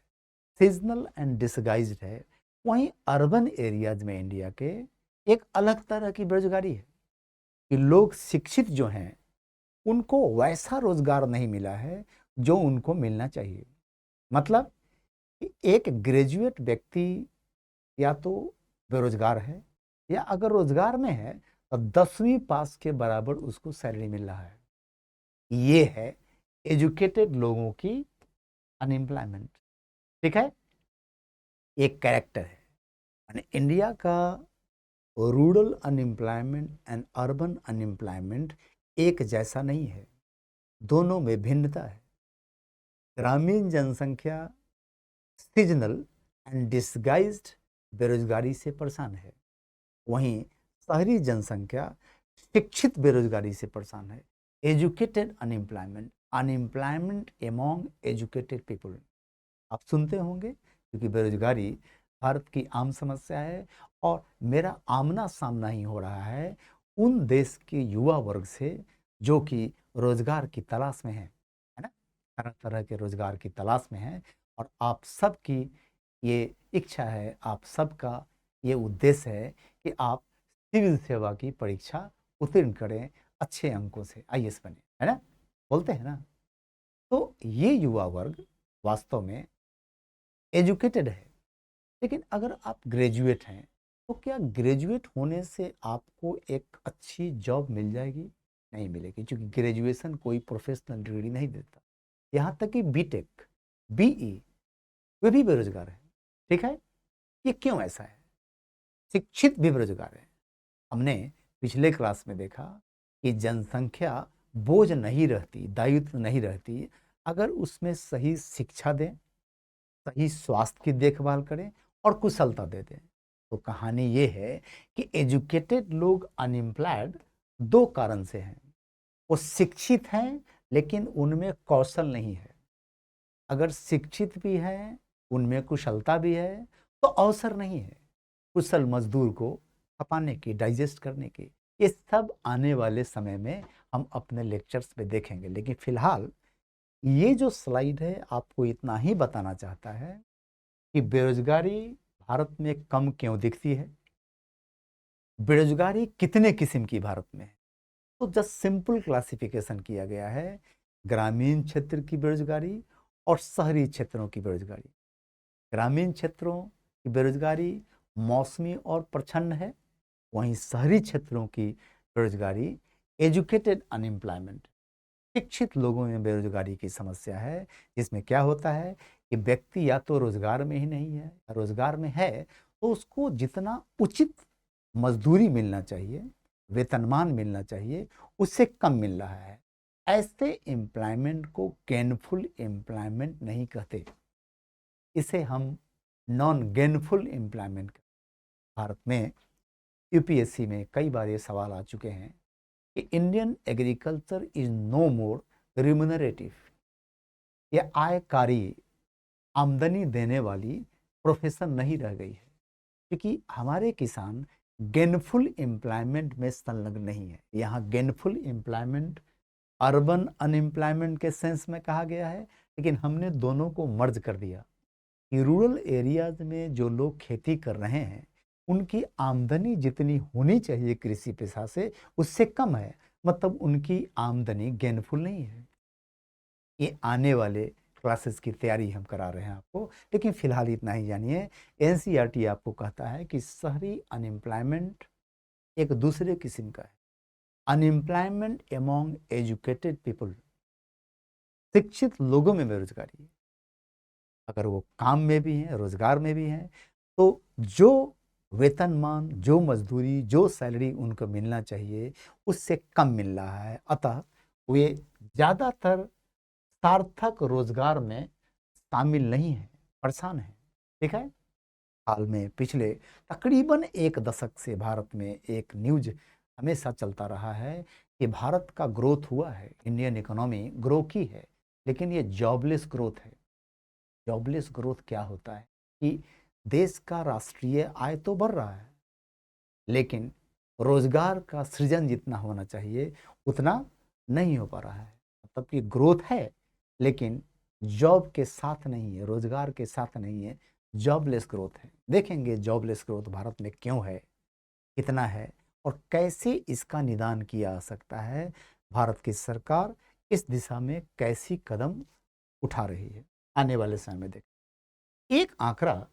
S2: सीजनल एंड डिसगाइज्ड है, वहीं अर्बन एरियाज में इंडिया के एक अलग तरह की बेरोजगारी है कि लोग शिक्षित जो हैं उनको वैसा रोजगार नहीं मिला है जो उनको मिलना चाहिए। मतलब कि एक ग्रेजुएट व्यक्ति या तो बेरोजगार है, या अगर रोजगार में है तो 10वीं पास के बराबर उसको सैलरी मिल रहा है। ये है एजुकेटेड लोगों की अनएम्प्लॉयमेंट। ठीक है। एक कैरेक्टर है, यानी इंडिया का rural unemployment and urban unemployment एक जैसा नहीं है, दोनों में भिन्नता है। ग्रामीण जनसंख्या सीजनल एंड डिसगाइज्ड बेरोजगारी से परेशान है, वहीं शहरी जनसंख्या शिक्षित बेरोजगारी से परेशान है। Educated unemployment, unemployment among educated people आप सुनते होंगे, क्योंकि बेरोजगारी भारत की आम समस्या है, और मेरा आमना सामना ही हो रहा है उन देश के युवा वर्ग से जो कि रोजगार की तलाश में है ना, तरह तरह के रोजगार की तलाश में है। और आप सबकी ये इच्छा है, आप सबका ये उद्देश्य है कि आप सिविल सेवा की परीक्षा उत्तीर्ण करें, अच्छे अंकों से आईएएस बने, है ना, बोलते हैं ना। तो ये युवा वर्ग वास्तव में एजुकेटेड है, लेकिन अगर आप ग्रेजुएट हैं तो क्या ग्रेजुएट होने से आपको एक अच्छी जॉब मिल जाएगी? नहीं मिलेगी, क्योंकि ग्रेजुएशन कोई प्रोफेशनल डिग्री नहीं देता। यहाँ तक कि बीटेक, बीई, वे भी बेरोजगार है। ठीक है। ये क्यों ऐसा है? शिक्षित भी बेरोजगार है। हमने पिछले क्लास में देखा कि जनसंख्या बोझ नहीं रहती, दायित्व नहीं रहती, अगर उसमें सही शिक्षा दें, सही स्वास्थ्य की देखभाल करें और कुशलता दे दें। तो कहानी ये है कि एजुकेटेड लोग अनएम्प्लॉयड दो कारण से हैं। वो शिक्षित हैं लेकिन उनमें कौशल नहीं है। अगर शिक्षित भी हैं, उनमें कुशलता भी है, तो अवसर नहीं है कुशल मजदूर को खपाने की, डाइजेस्ट करने की। ये सब आने वाले समय में हम अपने लेक्चर्स में देखेंगे। लेकिन फिलहाल ये जो स्लाइड है आपको इतना ही बताना चाहता है कि बेरोजगारी भारत में कम क्यों दिखती है, बेरोजगारी कितने किस्म की भारत में है। तो जस्ट सिंपल क्लासिफिकेशन किया गया है ग्रामीण क्षेत्र की बेरोजगारी और शहरी क्षेत्रों की बेरोजगारी। ग्रामीण क्षेत्रों की बेरोजगारी मौसमी और प्रछन्न है, वहीं शहरी क्षेत्रों की बेरोजगारी एजुकेटेड अनएम्प्लॉयमेंट, शिक्षित लोगों में बेरोजगारी की समस्या है। जिसमें क्या होता है कि व्यक्ति या तो रोजगार में ही नहीं है, रोजगार में है तो उसको जितना उचित मजदूरी मिलना चाहिए, वेतनमान मिलना चाहिए, उससे कम मिल रहा है। ऐसे एम्प्लॉयमेंट को गेनफुल एम्प्लॉयमेंट नहीं कहते, इसे हम नॉन गेनफुल एम्प्लॉयमेंट। भारत में यूपीएससी में कई बार ये सवाल आ चुके हैं कि Indian agriculture is no more remunerative, ये आयकारी, आमदनी देने वाली प्रोफेशन नहीं रह गई है, क्योंकि हमारे किसान गेनफुल एम्प्लॉयमेंट में संलग्न नहीं है। यहाँ गेनफुल एम्प्लॉयमेंट अर्बन अनएम्प्लॉयमेंट के सेंस में कहा गया है, लेकिन हमने दोनों को मर्ज कर दिया कि रूरल एरियाज में जो लोग खेती कर रहे हैं उनकी आमदनी जितनी होनी चाहिए कृषि पेशा से उससे कम है, मतलब उनकी आमदनी गेनफुल नहीं है। ये आने वाले क्लासेस की तैयारी हम करा रहे हैं आपको, लेकिन फिलहाल इतना ही जानिए। एनसीईआरटी आपको कहता है कि शहरी अनएम्प्लॉयमेंट एक दूसरे किस्म का है। अनएम्प्लॉयमेंट एमोंग एजुकेटेड पीपल, शिक्षित लोगों में बेरोजगारी, अगर वो काम में भी हैं, रोजगार में भी हैं, तो जो वेतनमान, जो मजदूरी, जो सैलरी उनको मिलना चाहिए उससे कम मिल रहा है। अतः वे ज़्यादातर सार्थक रोजगार में शामिल नहीं है, परेशान है। ठीक है। हाल में पिछले तकरीबन एक दशक से भारत में एक न्यूज हमेशा चलता रहा है कि भारत का ग्रोथ हुआ है, इंडियन इकोनॉमी ग्रो की है, लेकिन ये जॉबलेस ग्रोथ है। जॉबलेस ग्रोथ क्या होता है कि देश का राष्ट्रीय आय तो बढ़ रहा है, लेकिन रोजगार का सृजन जितना होना चाहिए उतना नहीं हो पा रहा है। मतलब कि ग्रोथ है लेकिन जॉब के साथ नहीं है, रोजगार के साथ नहीं है, जॉबलेस ग्रोथ है। देखेंगे जॉबलेस ग्रोथ भारत में क्यों है, कितना है और कैसे इसका निदान किया जा सकता है। भारत की सरकार इस दिशा में कैसी कदम उठा रही है, आने वाले समय में देखें। एक आंकड़ा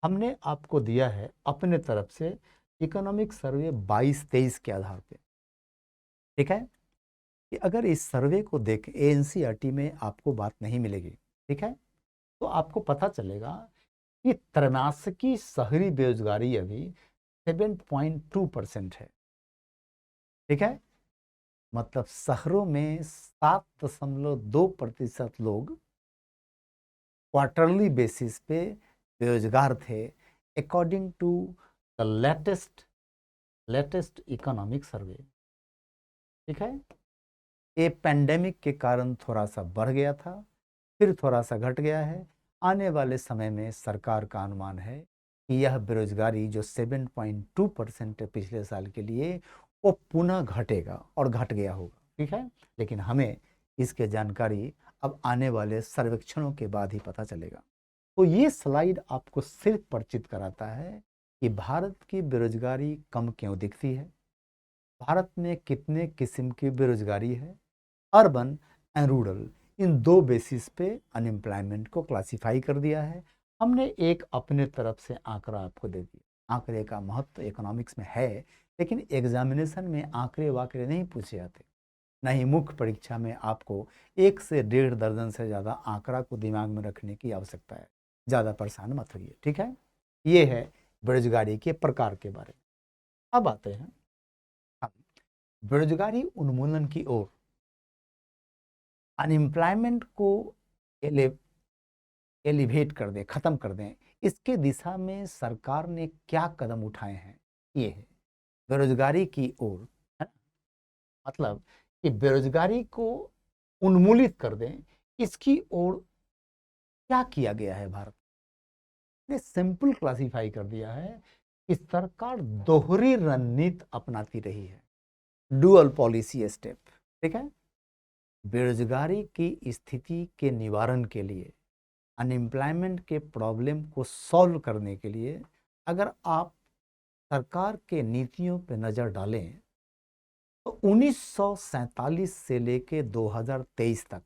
S2: हमने आपको दिया है अपने तरफ से, इकोनॉमिक सर्वे 22-23 के आधार पे। ठीक है, कि अगर इस सर्वे को देखें, एनसीईआरटी में आपको बात नहीं मिलेगी। ठीक है, तो आपको पता चलेगा कि त्रैमासिकी शहरी बेरोजगारी अभी 7.2% है। ठीक है, मतलब शहरों में 7.2% लोग क्वार्टरली बेसिस पे बेरोजगार थे, according to the latest economic survey. ठीक है, ये पेंडेमिक के कारण थोड़ा सा बढ़ गया था, फिर थोड़ा सा घट गया है। आने वाले समय में सरकार का अनुमान है कि यह बेरोजगारी जो 7.2% है पिछले साल के लिए, वो पुनः घटेगा और घट गया होगा। ठीक है, लेकिन हमें इसके जानकारी अब आने वाले सर्वेक्षणों के बाद ही पता चलेगा। तो ये स्लाइड आपको सिर्फ परिचित कराता है कि भारत की बेरोजगारी कम क्यों दिखती है, भारत में कितने किस्म की बेरोजगारी है, अर्बन एंड रूरल, इन दो बेसिस पे अनएम्प्लॉयमेंट को क्लासिफाई कर दिया है हमने। एक अपने तरफ से आंकड़ा आपको दे दिया। आंकड़े का महत्व इकोनॉमिक्स में है, लेकिन एग्जामिनेशन में आंकड़े वाकड़े नहीं पूछे जाते, न ही मुख्य परीक्षा में आपको 1 से 1.5 दर्जन से ज़्यादा आंकड़ा को दिमाग में रखने की आवश्यकता है। ज़्यादा परेशान मत होइए। ठीक है, ये है बेरोजगारी के प्रकार के बारे में। अब आते हैं हम बेरोजगारी उन्मूलन की ओर। अनएम्प्लॉयमेंट को एलिवेट कर दें, ख़त्म कर दें, इसके दिशा में सरकार ने क्या कदम उठाए हैं, ये है बेरोजगारी की ओर, है ना? मतलब कि बेरोजगारी को उन्मूलित कर दें, इसकी ओर क्या किया गया है भारत ने? सिंपल क्लासिफाई कर दिया है कि सरकार दोहरी रणनीति अपनाती रही है, डुअल पॉलिसी स्टेप। ठीक है, बेरोजगारी की स्थिति के निवारण के लिए, अनएम्प्लॉयमेंट के प्रॉब्लम को सॉल्व करने के लिए अगर आप सरकार के नीतियों पर नजर डालें तो 1947 से लेके 2023 तक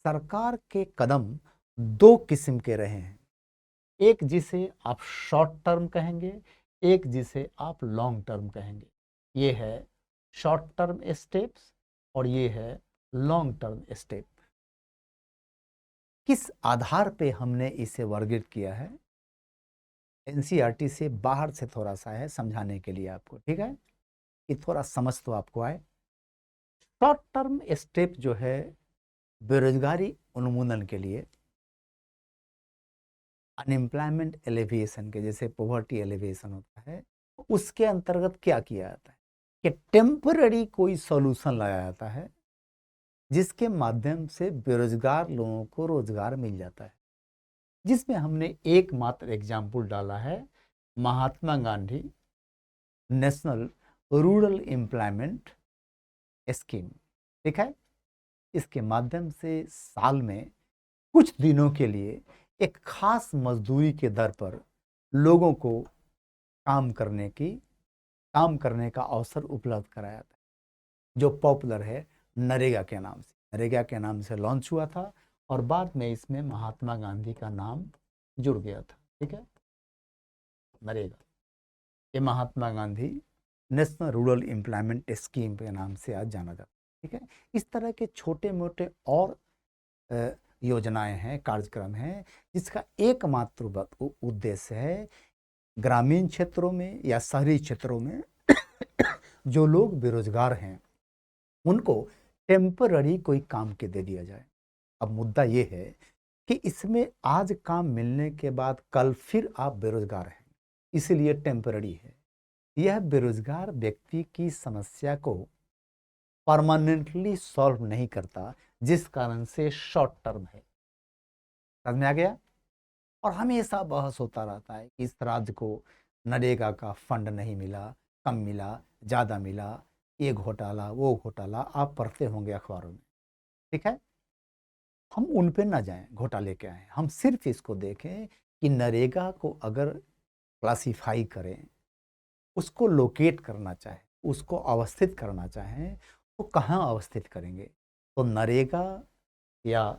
S2: सरकार के कदम दो किस्म के रहे हैं। एक जिसे आप शॉर्ट टर्म कहेंगे, एक जिसे आप लॉन्ग टर्म कहेंगे। ये है शॉर्ट टर्म स्टेप्स और ये है लॉन्ग टर्म स्टेप। किस आधार पे हमने इसे वर्गीकृत किया है, एनसीईआरटी से बाहर से थोड़ा सा है समझाने के लिए आपको, ठीक है, कि थोड़ा समझ तो आपको आए। शॉर्ट टर्म स्टेप जो है बेरोजगारी उन्मूलन के लिए, अनएम्प्लॉयमेंट एलिविएशन के, जैसे पॉवर्टी एलिविएशन होता है, उसके अंतर्गत क्या किया जाता है कि टेम्पररी कोई सॉल्यूशन लाया जाता है जिसके माध्यम से बेरोजगार लोगों को रोजगार मिल जाता है, जिसमें हमने एकमात्र एग्जाम्पल डाला है Mahatma Gandhi national rural employment scheme. ठीक है, इसके माध्यम से साल में कुछ दिनों के लिए एक खास मजदूरी के दर पर लोगों को काम करने का अवसर उपलब्ध कराया था, जो पॉपुलर है नरेगा के नाम से। नरेगा के नाम से लॉन्च हुआ था और बाद में इसमें महात्मा गांधी का नाम जुड़ गया था। ठीक है, नरेगा ये Mahatma Gandhi national rural employment scheme के नाम से आज जाना जाता है। ठीक है, इस तरह के छोटे मोटे और योजनाएं हैं, कार्यक्रम हैं, जिसका एकमात्र उद्देश्य है ग्रामीण क्षेत्रों में या शहरी क्षेत्रों में जो लोग बेरोजगार हैं उनको टेम्पररी कोई काम के दे दिया जाए। अब मुद्दा ये है कि इसमें आज काम मिलने के बाद कल फिर आप बेरोजगार हैं, इसलिए टेम्पररी है। यह बेरोजगार व्यक्ति की समस्या को परमानेंटली सॉल्व नहीं करता, जिस कारण से शॉर्ट टर्म है। समझ में आ गया? और हमेशा बहस होता रहता है कि इस राज्य को नरेगा का फंड नहीं मिला, कम मिला, ज़्यादा मिला, ये घोटाला वो घोटाला, आप पढ़ते होंगे अखबारों में। ठीक है, हम उन पे ना जाएं घोटाले क्या है, हम सिर्फ इसको देखें कि नरेगा को अगर क्लासिफाई करें, उसको लोकेट करना चाहे, उसको अवस्थित करना चाहें तो कहाँ अवस्थित करेंगे? तो नरेगा या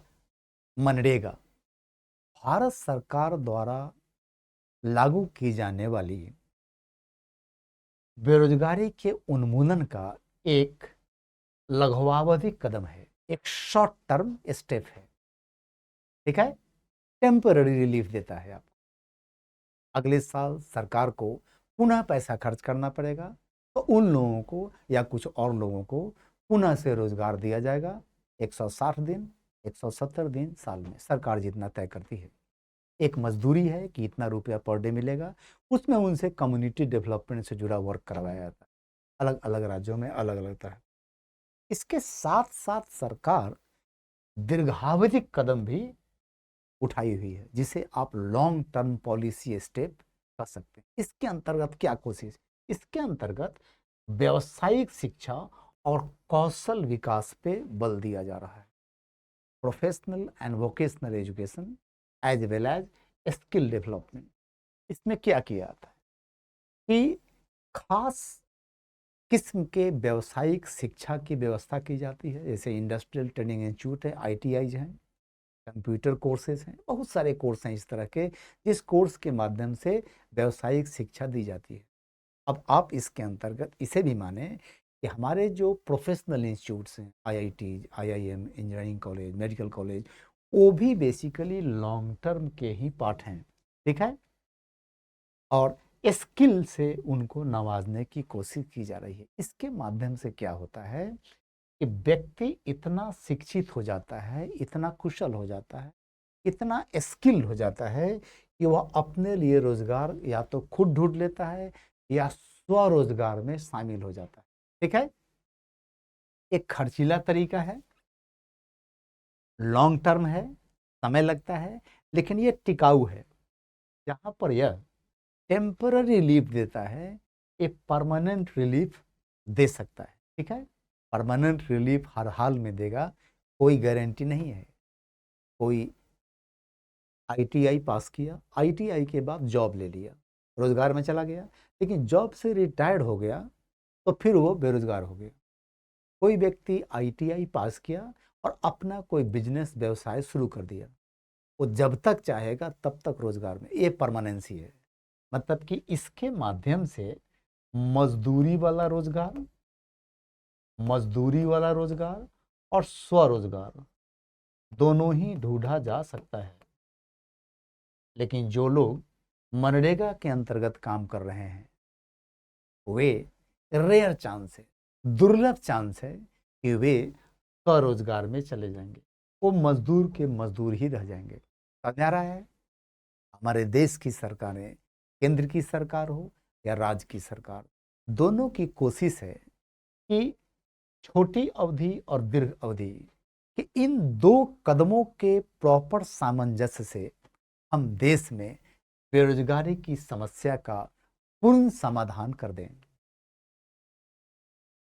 S2: मनरेगा भारत सरकार द्वारा लागू की जाने वाली बेरोजगारी के उन्मूलन का एक लघुअवधि कदम है, एक शॉर्ट टर्म स्टेप है। ठीक है, टेम्पररी रिलीफ देता है आपको। अगले साल सरकार को पुनः पैसा खर्च करना पड़ेगा तो उन लोगों को या कुछ और लोगों को पुनः से रोजगार दिया जाएगा। 160 दिन, 170 दिन, साल में सरकार जितना तय करती है। एक मजदूरी है कि इतना रुपया पर डे मिलेगा, उसमें उनसे कम्युनिटी डेवलपमेंट से जुड़ा वर्क करवाया जाता है। अलग अलग राज्यों में अलग अलग तरह। इसके साथ साथ सरकार दीर्घावधि कदम भी उठाई हुई है, जिसे आप लॉन्ग टर्म पॉलिसी स्टेप कर सकते हैं। इसके अंतर्गत क्या कोशिश? इसके अंतर्गत व्यावसायिक शिक्षा और कौशल विकास पे बल दिया जा रहा है। Professional and vocational education as well as skill development. इसमें क्या किया जाता है कि खास किस्म के व्यावसायिक शिक्षा की व्यवस्था की जाती है, जैसे इंडस्ट्रियल ट्रेनिंग इंस्टीट्यूट है, ITIs हैं, कंप्यूटर कोर्सेज हैं, बहुत सारे कोर्स हैं इस तरह के, जिस कोर्स के माध्यम से व्यावसायिक शिक्षा दी जाती है। अब आप इसके अंतर्गत इसे भी माने कि हमारे जो प्रोफेशनल इंस्टीट्यूट्स हैं, IITs, IIM, engineering college, medical college, वो भी बेसिकली लॉन्ग टर्म के ही पार्ट हैं। ठीक है, और स्किल से उनको नवाजने की कोशिश की जा रही है। इसके माध्यम से क्या होता है कि व्यक्ति इतना शिक्षित हो जाता है, इतना कुशल हो जाता है, इतना स्किल्ड हो जाता है कि वह अपने लिए रोजगार या तो खुद ढूंढ लेता है या स्वरोजगार में शामिल हो जाता है। ठीक है, एक खर्चीला तरीका है, लॉन्ग टर्म है, समय लगता है, लेकिन ये टिकाऊ है। जहां पर यह टेम्पररी रिलीफ देता है, ये परमानेंट रिलीफ दे सकता है। ठीक है, परमानेंट रिलीफ हर हाल में देगा, कोई गारंटी नहीं है। कोई आईटीआई पास किया, आईटीआई के बाद जॉब ले लिया, रोजगार में चला गया, लेकिन जॉब से रिटायर्ड हो गया तो फिर वो बेरोजगार हो गया। कोई व्यक्ति आईटीआई पास किया और अपना कोई बिजनेस व्यवसाय शुरू कर दिया, वो जब तक चाहेगा तब तक रोजगार में, ये परमानेंसी है। मतलब कि इसके माध्यम से मजदूरी वाला रोजगार, और स्वरोजगार दोनों ही ढूंढा जा सकता है। लेकिन जो लोग मनरेगा के अंतर्गत काम कर रहे हैं, वे रेयर चांस है, दुर्लभ चांस है कि वे स्वरोजगार में चले जाएंगे, वो मजदूर के मजदूर ही रह जाएंगे। समझ आ रहा है? हमारे देश की सरकारें, केंद्र की सरकार हो या राज्य की सरकार, दोनों की कोशिश है कि छोटी अवधि और दीर्घ अवधि कि इन दो कदमों के प्रॉपर सामंजस्य से हम देश में बेरोजगारी की समस्या का पूर्ण समाधान कर दें।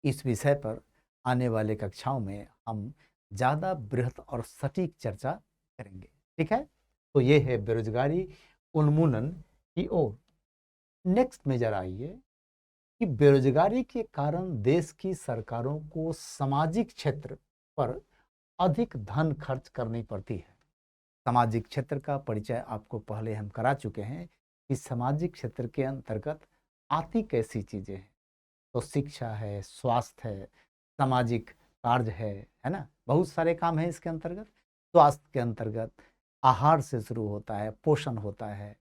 S2: इस विषय पर आने वाले कक्षाओं में हम ज़्यादा बृहत और सटीक चर्चा करेंगे। ठीक है, तो ये है बेरोजगारी उन्मूलन की ओर। नेक्स्ट में जरा आइए कि बेरोजगारी के कारण देश की सरकारों को सामाजिक क्षेत्र पर अधिक धन खर्च करनी पड़ती है। सामाजिक क्षेत्र का परिचय आपको पहले हम करा चुके हैं कि सामाजिक क्षेत्र के अंतर्गत आती कैसी चीजें हैं। तो शिक्षा है, स्वास्थ्य है, सामाजिक कार्य है ना, बहुत सारे काम हैं इसके अंतर्गत। स्वास्थ्य के अंतर्गत आहार से शुरू होता है, पोषण होता है,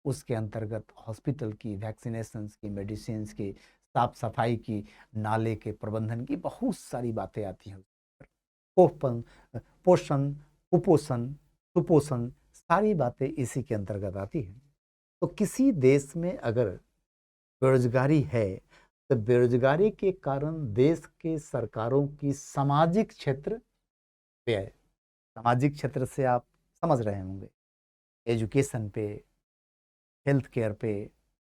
S2: उसके अंतर्गत हॉस्पिटल की, वैक्सीनेशन की, मेडिसिन की, साफ सफाई की, नाले के प्रबंधन की, बहुत सारी बातें आती हैं। पोषण पोषण कुपोषण सुपोषण, सारी बातें इसी के अंतर्गत आती हैं। तो किसी देश में अगर बेरोजगारी है तो बेरोजगारी के कारण देश के सरकारों की सामाजिक क्षेत्र व्यय, सामाजिक क्षेत्र से आप समझ रहे होंगे, एजुकेशन पे, हेल्थ केयर पे,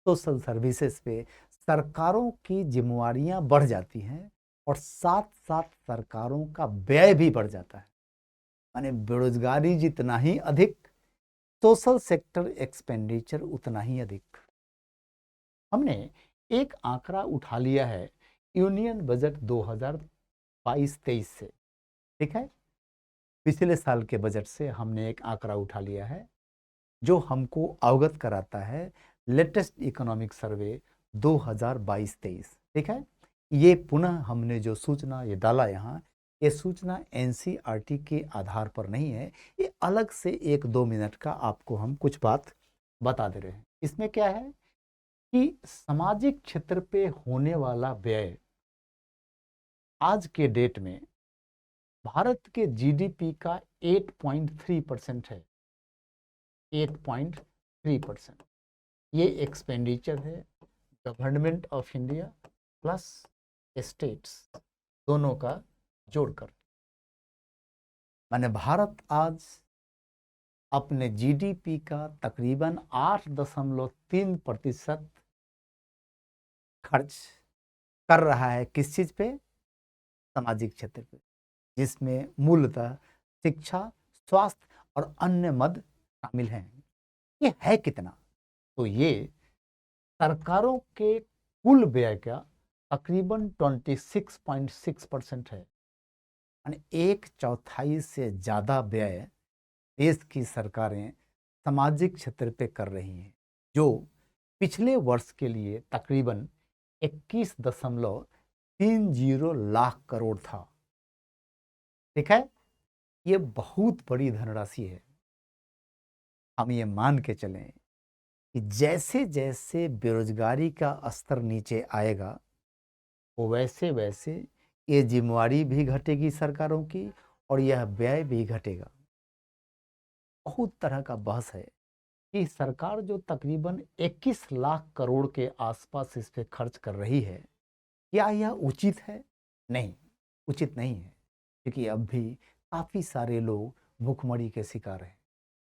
S2: सोशल सर्विसेज पे सरकारों की जिम्मेवारियां बढ़ जाती हैं और साथ साथ सरकारों का व्यय भी बढ़ जाता है। माने बेरोजगारी जितना ही अधिक, सोशल सेक्टर एक्सपेंडिचर उतना ही अधिक। हमने एक आंकड़ा उठा लिया है यूनियन बजट 2022-23 से। ठीक है, पिछले साल के बजट से हमने एक आंकड़ा उठा लिया है जो हमको अवगत कराता है लेटेस्ट इकोनॉमिक सर्वे 2022-23। ठीक है, ये पुनः हमने जो सूचना ये डाला यहाँ, ये सूचना एनसीईआरटी के आधार पर नहीं है, ये अलग से 1-2 मिनट का आपको हम कुछ बात बता दे रहे हैं। इसमें क्या है कि सामाजिक क्षेत्र पे होने वाला व्यय आज के डेट में भारत के जीडीपी का 8.3% है। 8.3% ये एक्सपेंडिचर है government of India plus states दोनों का जोड़कर। माने भारत आज अपने जीडीपी का तकरीबन 8.3% खर्च कर रहा है किस चीज पे? सामाजिक क्षेत्र पे, जिसमें मूलतः शिक्षा, स्वास्थ्य और अन्य मद शामिल हैं। ये है कितना? तो ये सरकारों के कुल व्यय का तकरीबन 26.6% है। यानी 1/4 से ज्यादा व्यय देश की सरकारें सामाजिक क्षेत्र पे कर रही हैं, जो पिछले वर्ष के लिए तकरीबन 21.30 लाख करोड़ था। ठीक है, ये बहुत बड़ी धनराशि है। हम ये मान के चलें कि जैसे जैसे बेरोजगारी का स्तर नीचे आएगा, वो वैसे वैसे ये जिम्मेवारी भी घटेगी सरकारों की और यह व्यय भी घटेगा। बहुत तरह का बहस है कि सरकार जो तकरीबन 21 लाख करोड़ के आसपास इस पे खर्च कर रही है, क्या यह उचित है? नहीं, उचित नहीं है, क्योंकि अब भी काफ़ी सारे लोग भूखमरी के शिकार हैं।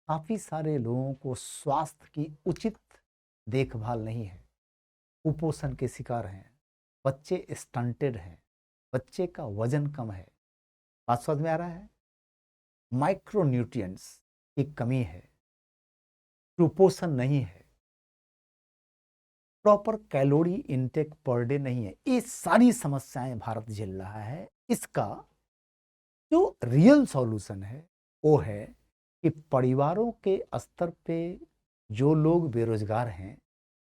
S2: काफ़ी सारे लोगों को स्वास्थ्य की उचित देखभाल नहीं है, कुपोषण के शिकार हैं, बच्चे स्टंटेड हैं, बच्चे का वजन कम है। बात समझ में आ रहा है? माइक्रोन्यूट्रिएंट्स की कमी है, कुपोषण नहीं है, proper calorie intake per day नहीं है। ये सारी समस्याएं भारत झेल रहा है। इसका जो रियल सॉल्यूशन है वो है कि परिवारों के स्तर पे जो लोग बेरोजगार हैं,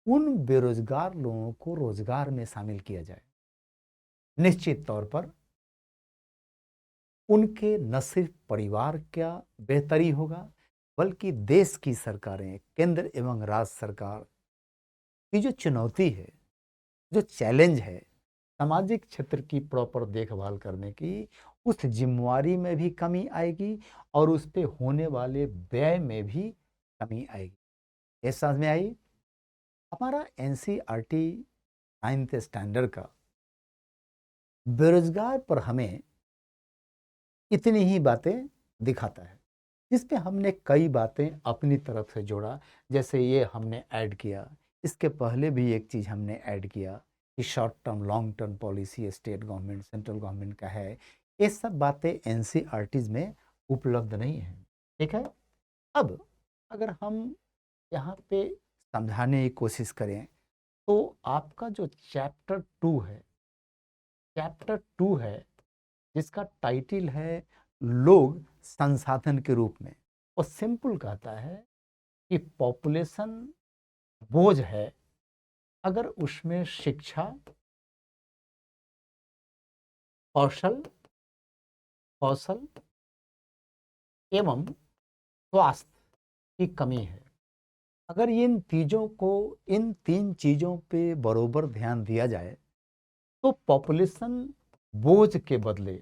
S2: उन बेरोजगार लोगों को रोजगार में शामिल किया जाए। निश्चित तौर पर उनके न सिर्फ परिवार का बेहतरी होगा, बल्कि देश की सरकारें, केंद्र एवं राज्य सरकार की जो चुनौती है, जो चैलेंज है सामाजिक क्षेत्र की प्रॉपर देखभाल करने की, उस जिम्मेवारी में भी कमी आएगी और उस पे होने वाले व्यय में भी कमी आएगी। ये समझ में आई? हमारा एनसीईआरटी 9th स्टैंडर्ड का बेरोजगार पर हमें इतनी ही बातें दिखाता है, जिसपे हमने कई बातें अपनी तरफ से जोड़ा। जैसे ये हमने ऐड किया, इसके पहले भी एक चीज़ हमने ऐड किया कि short term long term policy state government central government का है। ये सब बातें एनसीईआरटीज में उपलब्ध नहीं है। ठीक है। अब अगर हम यहाँ पे समझाने की कोशिश करें तो आपका जो चैप्टर 2 है जिसका टाइटल है लोग संसाधन के रूप में, और सिंपल कहता है कि पॉपुलेशन बोझ है अगर उसमें शिक्षा, कौशल कौशल एवं स्वास्थ्य की कमी है। अगर इन तीन चीजों पे बरोबर ध्यान दिया जाए तो पॉपुलेशन बोझ के बदले,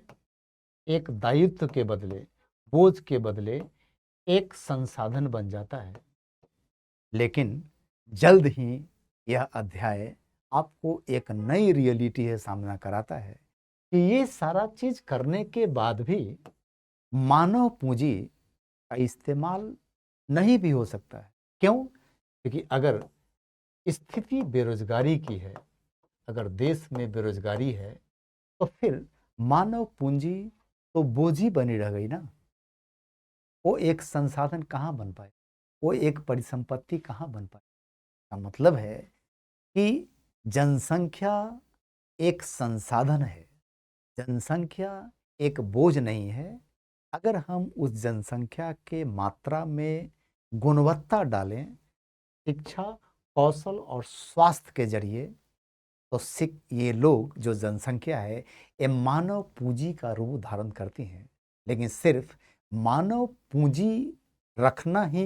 S2: एक दायित्व के बदले, बोझ के बदले एक संसाधन बन जाता है। लेकिन जल्द ही यह अध्याय आपको एक नई रियलिटी है सामना कराता है कि ये सारा चीज करने के बाद भी मानव पूंजी का इस्तेमाल नहीं भी हो सकता है। क्यों? क्योंकि अगर स्थिति बेरोजगारी की है, अगर देश में बेरोजगारी है, तो फिर मानव पूंजी तो बोझ ही बनी रह गई ना। वो एक संसाधन कहाँ बन पाए, वो एक परिसंपत्ति कहाँ बन पाए। का मतलब है कि जनसंख्या एक संसाधन है, जनसंख्या एक बोझ नहीं है। अगर हम उस जनसंख्या के मात्रा में गुणवत्ता डालें, शिक्षा, कौशल और स्वास्थ्य के जरिए, तो ये लोग जो जनसंख्या है ये मानव पूंजी का रूप धारण करती हैं। लेकिन सिर्फ मानव पूंजी रखना ही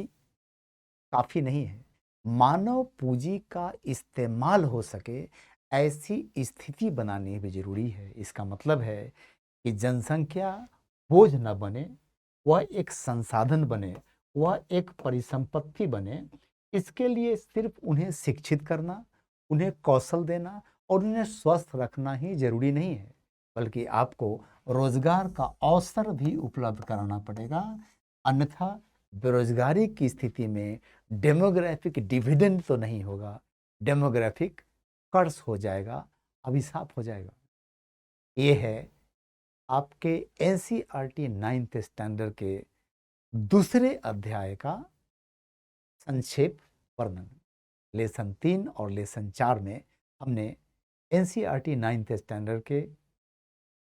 S2: काफी नहीं है। मानव पूंजी का इस्तेमाल हो सके ऐसी स्थिति बनानी भी जरूरी है। इसका मतलब है कि जनसंख्या बोझ न बने, वह एक संसाधन बने, वह एक परिसंपत्ति बने। इसके लिए सिर्फ उन्हें शिक्षित करना, उन्हें कौशल देना और उन्हें स्वस्थ रखना ही जरूरी नहीं है, बल्कि आपको रोजगार का अवसर भी उपलब्ध कराना पड़ेगा। अन्यथा बेरोजगारी की स्थिति में डेमोग्राफिक डिविडेंड तो नहीं होगा, डेमोग्राफिक कर्स हो जाएगा, अभिशाप हो जाएगा। ये है आपके एनसीईआरटी 9th स्टैंडर्ड के दूसरे अध्याय का संक्षेप वर्णन। लेसन 3 और लेसन 4 में हमने एनसीईआरटी 9th स्टैंडर्ड के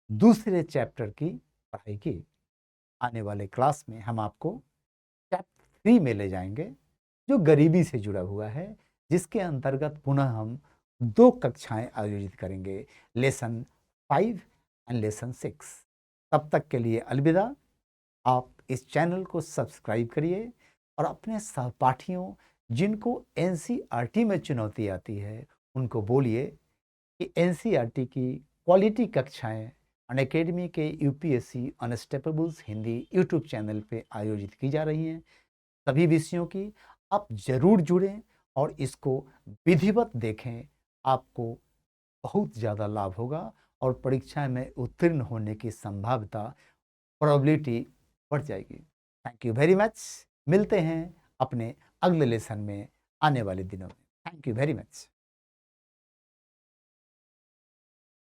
S2: दूसरे चैप्टर की पढ़ाई की। आने वाले क्लास में हम आपको चैप्टर 3 में ले जाएंगे, जो गरीबी से जुड़ा हुआ है, जिसके अंतर्गत पुनः हम 2 कक्षाएं आयोजित करेंगे, लेसन 5 एंड लेसन 6। तब तक के लिए अलविदा। आप इस चैनल को सब्सक्राइब करिए और अपने सहपाठियों जिनको एनसीईआरटी में चुनौती आती है उनको बोलिए कि एनसीईआरटी की क्वालिटी कक्षाएं अनअकैडमी के यूपीएससी अनस्टेपेबल्स हिंदी यूट्यूब चैनल पे आयोजित की जा रही हैं। सभी विषयों की आप ज़रूर जुड़ें और इसको विधिवत देखें। आपको बहुत ज़्यादा लाभ होगा और परीक्षा में उत्तीर्ण होने की संभाव्यता, प्रोबेबिलिटी बढ़ जाएगी। Thank you very much. मिलते हैं अपने अगले लेसन में आने वाले दिनों में। Thank you very much.